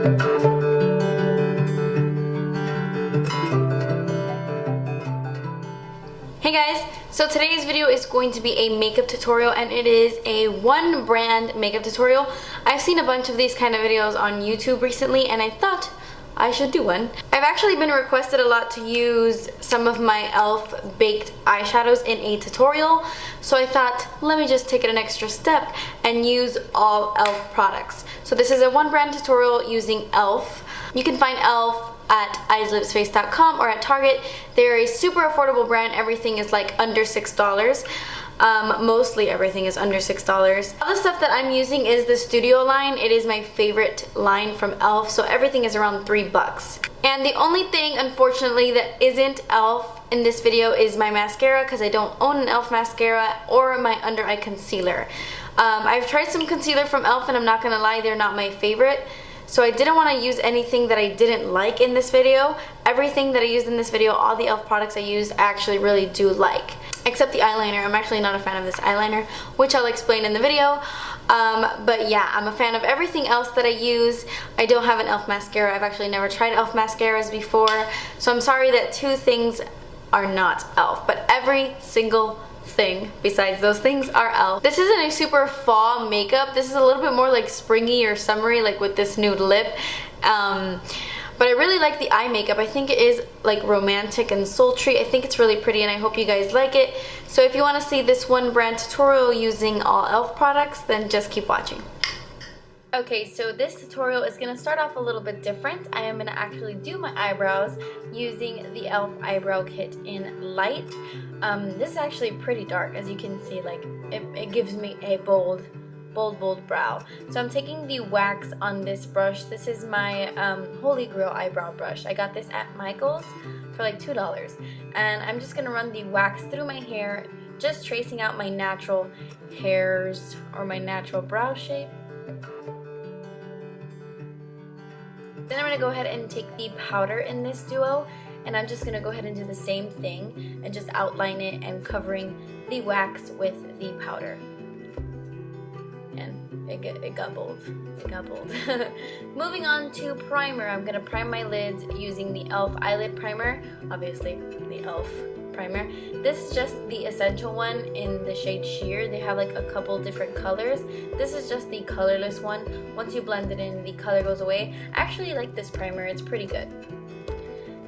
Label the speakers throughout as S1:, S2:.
S1: Hey guys, so today's video is going to be a makeup tutorial, and it is a one brand makeup tutorial. I've seen a bunch of these kind of videos on YouTube recently and I thought I should do one. I've actually been requested a lot to use some of my E.L.F. baked eyeshadows in a tutorial, so I thought let me just take it an extra step and use all E.L.F. products. So this is a one brand tutorial using E.L.F. You can find E.L.F. at eyeslipsface.com or at Target. They're a super affordable brand. Everything is like under $6. Mostly everything is under $6. All the stuff that I'm using is the Studio line. It is my favorite line from E.L.F. So everything is around $3. And the only thing, unfortunately, that isn't E.L.F. in this video is my mascara, because I don't own an E.L.F. mascara, or my under eye concealer. I've tried some concealer from E.L.F. and I'm not gonna lie, they're not my favorite. So I didn't want to use anything that I didn't like in this video. Everything that I used in this video, all the E.L.F. products I used, I actually really do like. Except the eyeliner. I'm actually not a fan of this eyeliner, which I'll explain in the video. But yeah, I'm a fan of everything else that I use. I don't have an E.L.F. mascara. I've actually never tried E.L.F. mascaras before. So I'm sorry that two things are not E.L.F. But every single thing besides those things are E.L.F. This isn't a super fall makeup. This is a little bit more like springy or summery, like with this nude lip. But I really like the eye makeup. I think it is like romantic and sultry. I think it's really pretty and I hope you guys like it. So if you want to see this one brand tutorial using all E.L.F. products, then just keep watching. Okay, so this tutorial is going to start off a little bit different. I am going to actually do my eyebrows using the E.L.F. eyebrow kit in light. This is actually pretty dark, as you can see. Like it gives me a bold brow. So I'm taking the wax on this brush. This is my Holy Grail eyebrow brush. I got this at Michael's for like $2, and I'm just gonna run the wax through my hair, just tracing out my natural hairs or my natural brow shape. Then I'm going to go ahead and take the powder in this duo, and I'm just going to go ahead and do the same thing and just outline it and covering the wax with the powder. And it got bold. It got bold. Moving on to primer. I'm going to prime my lids using the E.L.F. eyelid primer. Obviously, the E.L.F. primer. This is just the essential one in the shade Sheer. They have like a couple different colors. This is just the colorless one. Once you blend it in, the color goes away. I actually like this primer. It's pretty good.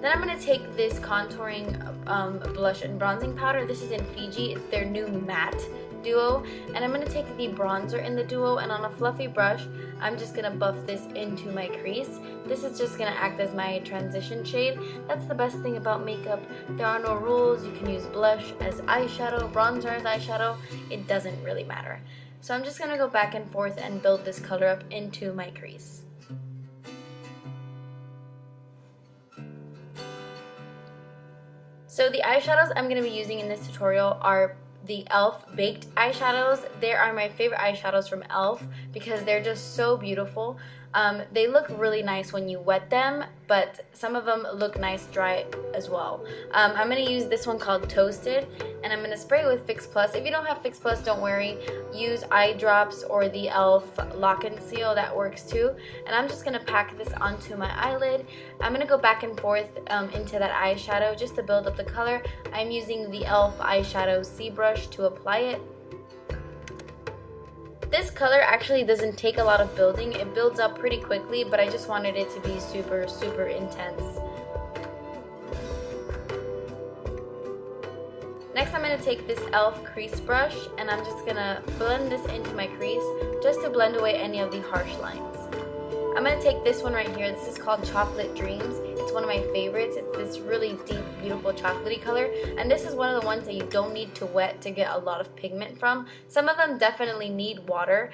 S1: Then I'm going to take this contouring blush and bronzing powder. This is in Fiji. It's their new matte duo, and I'm going to take the bronzer in the duo, and on a fluffy brush I'm just going to buff this into my crease. This is just going to act as my transition shade. That's the best thing about makeup. There are no rules. You can use blush as eyeshadow, bronzer as eyeshadow. It doesn't really matter. So I'm just going to go back and forth and build this color up into my crease. So the eyeshadows I'm going to be using in this tutorial are the E.L.F. baked eyeshadows. They are my favorite eyeshadows from E.L.F. because they're just so beautiful. They look really nice when you wet them, but some of them look nice dry as well. I'm going to use this one called Toasted, and I'm going to spray it with Fix Plus. If you don't have Fix Plus, don't worry. Use eye drops or the E.L.F. Lock and Seal. That works too. And I'm just going to pack this onto my eyelid. I'm going to go back and forth into that eyeshadow just to build up the color. I'm using the E.L.F. eyeshadow C brush to apply it. This color actually doesn't take a lot of building. It builds up pretty quickly, but I just wanted it to be super, super intense. Next, I'm going to take this E.L.F. crease brush, and I'm just going to blend this into my crease just to blend away any of the harsh lines. I'm going to take this one right here. This is called Chocolate Dreams. It's one of my favorites. It's this really deep, beautiful chocolatey color. And this is one of the ones that you don't need to wet to get a lot of pigment from. Some of them definitely need water.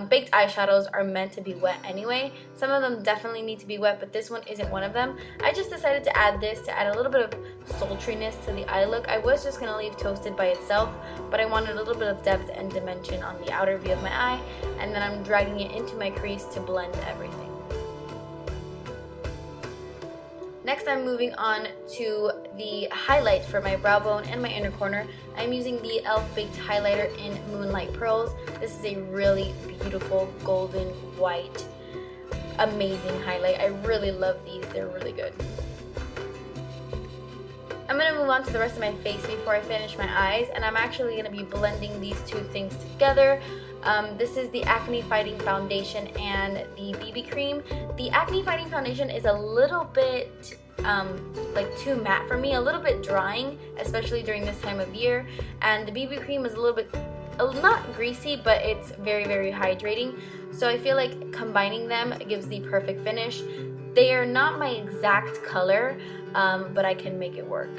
S1: Baked eyeshadows are meant to be wet anyway. Some of them definitely need to be wet, but this one isn't one of them. I just decided to add this to add a little bit of sultriness to the eye look. I was just going to leave Toasted by itself, but I wanted a little bit of depth and dimension on the outer view of my eye. And then I'm dragging it into my crease to blend everything. Next, I'm moving on to the highlight for my brow bone and my inner corner. I'm using the E.L.F. Baked Highlighter in Moonlight Pearls. This is a really beautiful golden white amazing highlight. I really love these. They're really good. I'm going to move on to the rest of my face before I finish my eyes, and I'm actually going to be blending these two things together. This is the Acne Fighting Foundation and the BB Cream. The Acne Fighting Foundation is a little bit like too matte for me, a little bit drying, especially during this time of year, and the BB Cream is a little bit, not greasy, but it's very, very hydrating. So I feel like combining them gives the perfect finish. They are not my exact color, but I can make it work.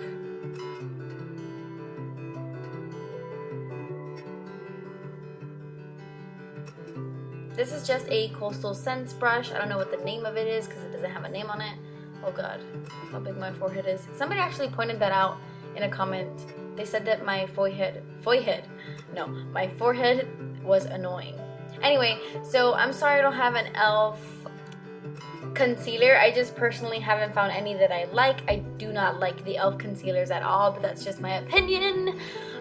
S1: This is just a Coastal Scents brush. I don't know what the name of it is because it doesn't have a name on it. Oh god, how big my forehead is. Somebody actually pointed that out in a comment. They said that my forehead was annoying. Anyway, so I'm sorry I don't have an E.L.F. concealer. I just personally haven't found any that I like. I do not like the E.L.F. concealers at all, but that's just my opinion.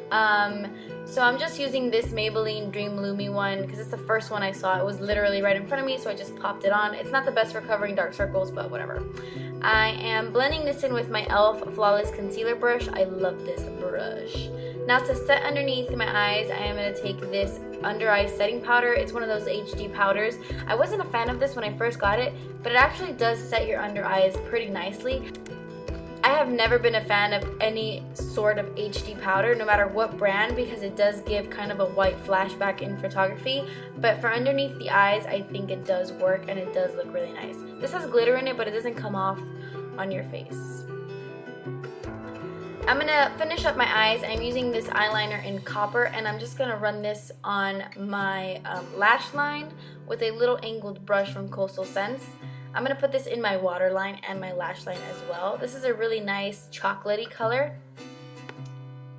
S1: So I'm just using this Maybelline Dream Lumi one because it's the first one I saw. It was literally right in front of me, so I just popped it on. It's not the best for covering dark circles, but whatever. I am blending this in with my E.L.F. Flawless Concealer brush. I love this brush. Now to set underneath my eyes, I am going to take this under eye setting powder. It's one of those HD powders. I wasn't a fan of this when I first got it, but it actually does set your under eyes pretty nicely. I have never been a fan of any sort of HD powder, no matter what brand, because it does give kind of a white flashback in photography, but for underneath the eyes, I think it does work and it does look really nice. This has glitter in it, but it doesn't come off on your face. I'm gonna finish up my eyes. I'm using this eyeliner in Copper, and I'm just gonna run this on my lash line with a little angled brush from Coastal Scents. I'm going to put this in my waterline and my lash line as well. This is a really nice chocolatey color.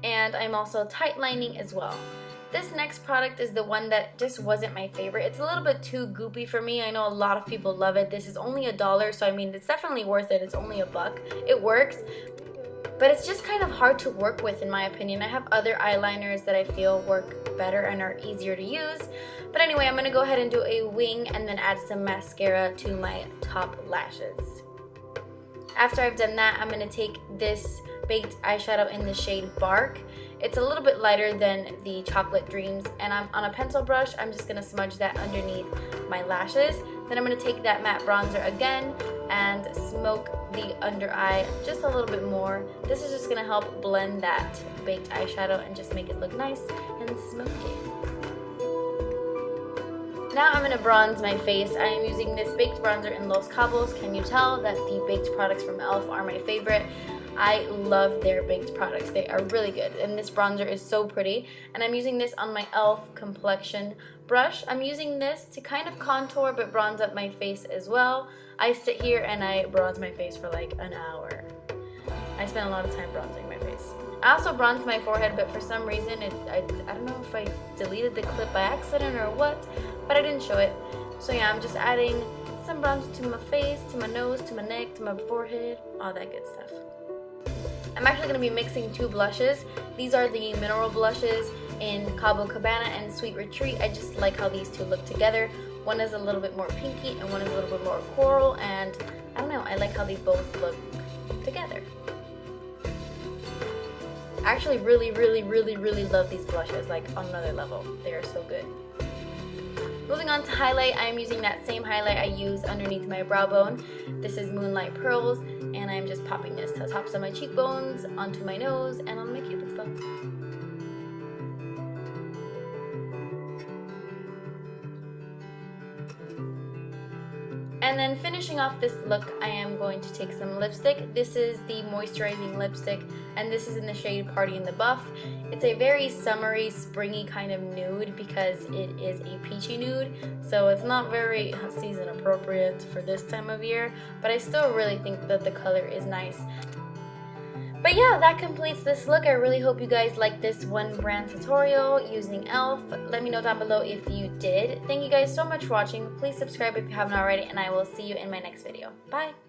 S1: And I'm also tight lining as well. This next product is the one that just wasn't my favorite. It's a little bit too goopy for me. I know a lot of people love it. This is only $1, so I mean, it's definitely worth it. It's only $1. It works. But it's just kind of hard to work with in my opinion. I have other eyeliners that I feel work better and are easier to use. But anyway, I'm going to go ahead and do a wing and then add some mascara to my top lashes. After I've done that, I'm going to take this baked eyeshadow in the shade Bark. It's a little bit lighter than the Chocolate Dreams, and I'm on a pencil brush. I'm just going to smudge that underneath my lashes. Then I'm going to take that matte bronzer again and smoke the under eye just a little bit more. This is just going to help blend that baked eyeshadow and just make it look nice and smoky. Now I'm going to bronze my face. I am using this baked bronzer in Los Cabos. Can you tell that the baked products from E.L.F. are my favorite? I love their baked products. They are really good, and this bronzer is so pretty. And I'm using this on my E.L.F. complexion brush. I'm using this to kind of contour but bronze up my face as well. I sit here and I bronze my face for like an hour. I spend a lot of time bronzing my face. I also bronzed my forehead, but for some reason I don't know if I deleted the clip by accident or what, but I didn't show it. So yeah, I'm just adding some bronzer to my face, to my nose, to my neck, to my forehead, all that good stuff. I'm actually going to be mixing two blushes. These are the mineral blushes in Cabo Cabana and Sweet Retreat. I just like how these two look together. One is a little bit more pinky and one is a little bit more coral, and I don't know, I like how they both look together. I actually really love these blushes, like on another level. They are so good. Moving on to highlight, I am using that same highlight I use underneath my brow bone. This is Moonlight Pearls, and I'm just popping this to the tops of my cheekbones, onto my nose, and on my cupid's bow. And then finishing off this look, I am going to take some lipstick. This is the moisturizing lipstick, and this is in the shade Party in the Buff. It's a very summery, springy kind of nude because it is a peachy nude, so it's not very season appropriate for this time of year, but I still really think that the color is nice. But yeah, that completes this look. I really hope you guys liked this one brand tutorial using E.L.F. Let me know down below if you did. Thank you guys so much for watching. Please subscribe if you haven't already, and I will see you in my next video. Bye!